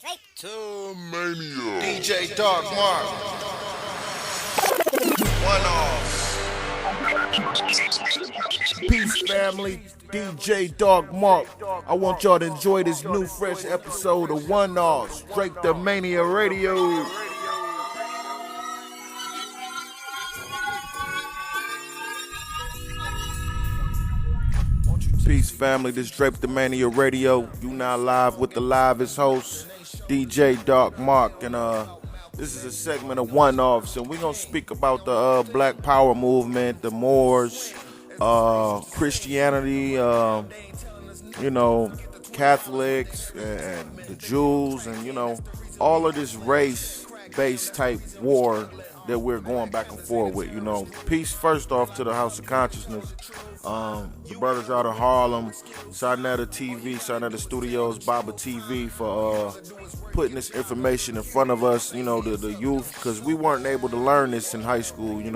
RELIGON.DRAPETOMANIA. DJ Dark Mark. One off. Peace, family. DJ Dark Mark. I want y'all to enjoy this new fresh episode of One Off Drapetomania Radio. Peace, family. This is Drapetomania Radio. You now live with the livest host, DJ Dark Mark, and this is a segment of one-offs, and we're gonna speak about the Black Power movement, the Moors, Christianity, Catholics, and the Jews, and all of this race-based type war that we're going back and forth with. Peace first off to the House of Consciousness. The brothers out of Harlem, Sarnetta TV, Sarnetta Studios, Baba TV for putting this information in front of us, the youth, because we weren't able to learn this in high school. In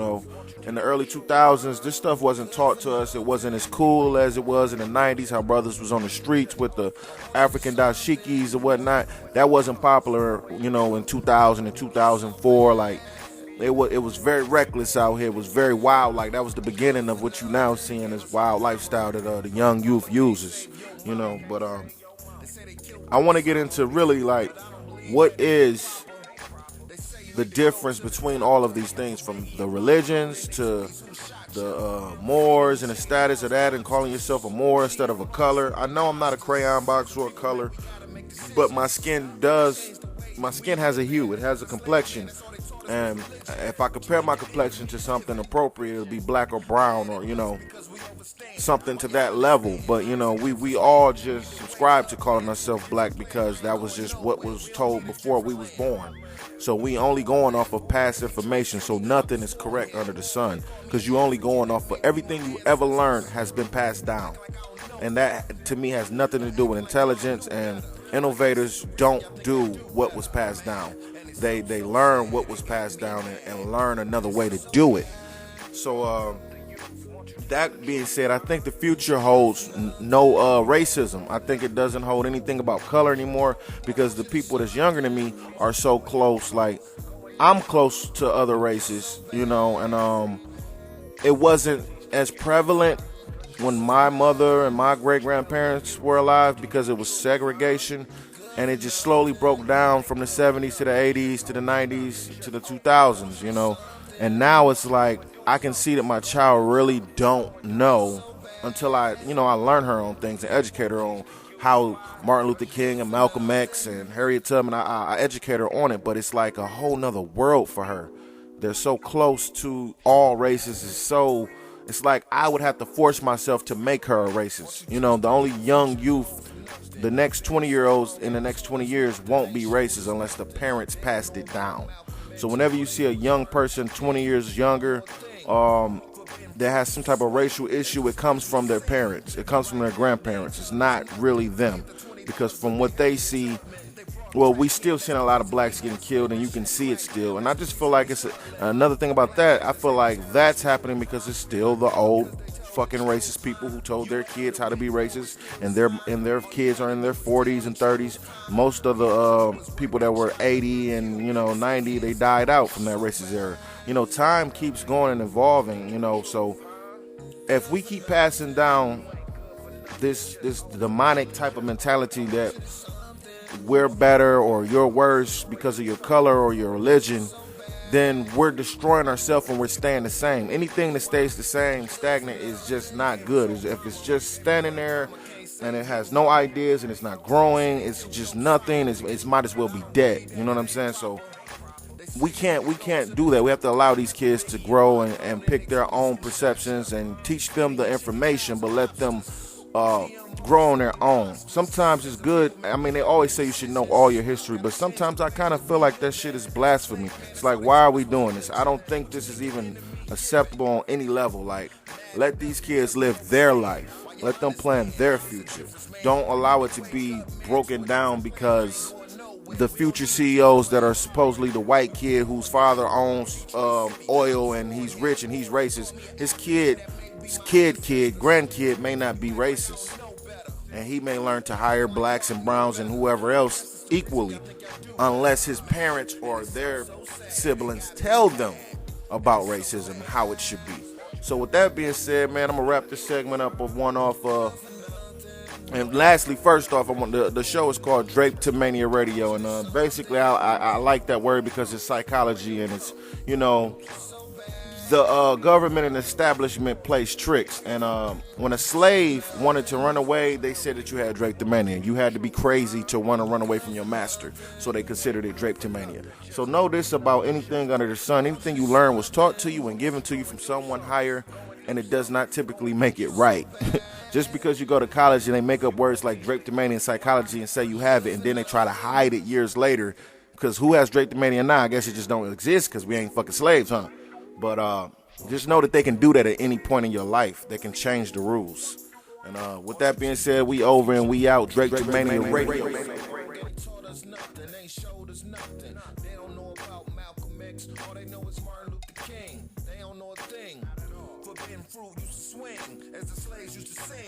the early 2000s, this stuff wasn't taught to us. It wasn't as cool as it was in the 90s, how brothers was on the streets with the African dashikis and whatnot. That wasn't popular, in 2000 and 2004. It was very reckless out here. It was very wild. That was the beginning of what you now see in this wild lifestyle that the young youth uses. But I want to get into really what is the difference between all of these things, from the religions to the Moors and the status of that, and calling yourself a Moor instead of a color. I know I'm not a crayon box or a color, but my skin has a hue. It has a complexion. And if I compare my complexion to something appropriate, it'll be black or brown, or something to that level. But we all just subscribe to calling ourselves black because that was just what was told before we was born. So we only going off of past information. So nothing is correct under the sun, because you only going off of everything you ever learned has been passed down, and that to me has nothing to do with intelligence. And innovators don't do what was passed down. They learn what was passed down and learn another way to do it. So that being said, I think the future holds no racism. I think it doesn't hold anything about color anymore, because the people that's younger than me are so close. I'm close to other races, and it wasn't as prevalent when my mother and my great-grandparents were alive, because it was segregation. And it just slowly broke down from the 70s to the 80s to the 90s to the 2000s, And now it's I can see that my child really don't know until I learn her on things and educate her on how Martin Luther King and Malcolm X and Harriet Tubman, I educate her on it. But it's like a whole nother world for her. They're so close to all races. It's like I would have to force myself to make her a racist. The only young youth, the next 20-year-olds in the next 20 years won't be racist unless the parents passed it down. So whenever you see a young person 20 years younger that has some type of racial issue, it comes from their parents. It comes from their grandparents. It's not really them, because from what they see, we still seeing a lot of blacks getting killed, and you can see it still. And I just feel like it's another thing about that. I feel like that's happening because it's still the old fucking racist people who told their kids how to be racist, and their kids are in their 40s and 30s. Most of the people that were 80 and 90, they died out from that racist era. Time keeps going and evolving. So if we keep passing down this demonic type of mentality that we're better or you're worse because of your color or your religion, then we're destroying ourselves and we're staying the same. Anything that stays the same, stagnant, is just not good. If it's just standing there and it has no ideas and it's not growing, it's just nothing, it might as well be dead. You know what I'm saying? So we can't do that. We have to allow these kids to grow and pick their own perceptions and teach them the information, but let them grow on their own. Sometimes it's good. They always say you should know all your history, but sometimes I kind of feel like that shit is blasphemy. It's like, why are we doing this? I don't think this is even acceptable on any level. Let these kids live their life. Let them plan their future. Don't allow it to be broken down because the future CEOs that are supposedly the white kid whose father owns oil and he's rich and he's racist, his grandkid may not be racist, and he may learn to hire blacks and browns and whoever else equally unless his parents or their siblings tell them about racism and how it should be. So with that being said, man, I'm gonna wrap this segment up with one off. And lastly, first off, I want the show is called Drapetomania Radio, and basically I like that word because it's psychology and it's, you know, the government and establishment plays tricks. And when a slave wanted to run away, they said that you had drapetomania. You had to be crazy to want to run away from your master, so they considered it drapetomania. So know this about anything under the sun. Anything you learn was taught to you and given to you from someone higher, and it does not typically make it right. Just because you go to college and they make up words like drapetomania in psychology and say you have it, and then they try to hide it years later, because who has drapetomania now? I guess it just don't exist because we ain't fucking slaves, huh? But just know that they can do that at any point in your life. They can change the rules. And with that being said, we over and we out. Drapetomania Radio. They don't know about Malcolm X. All they know is Martin Luther King. They don't know a thing. Forbidden fruit used to swing as the slaves used to sing.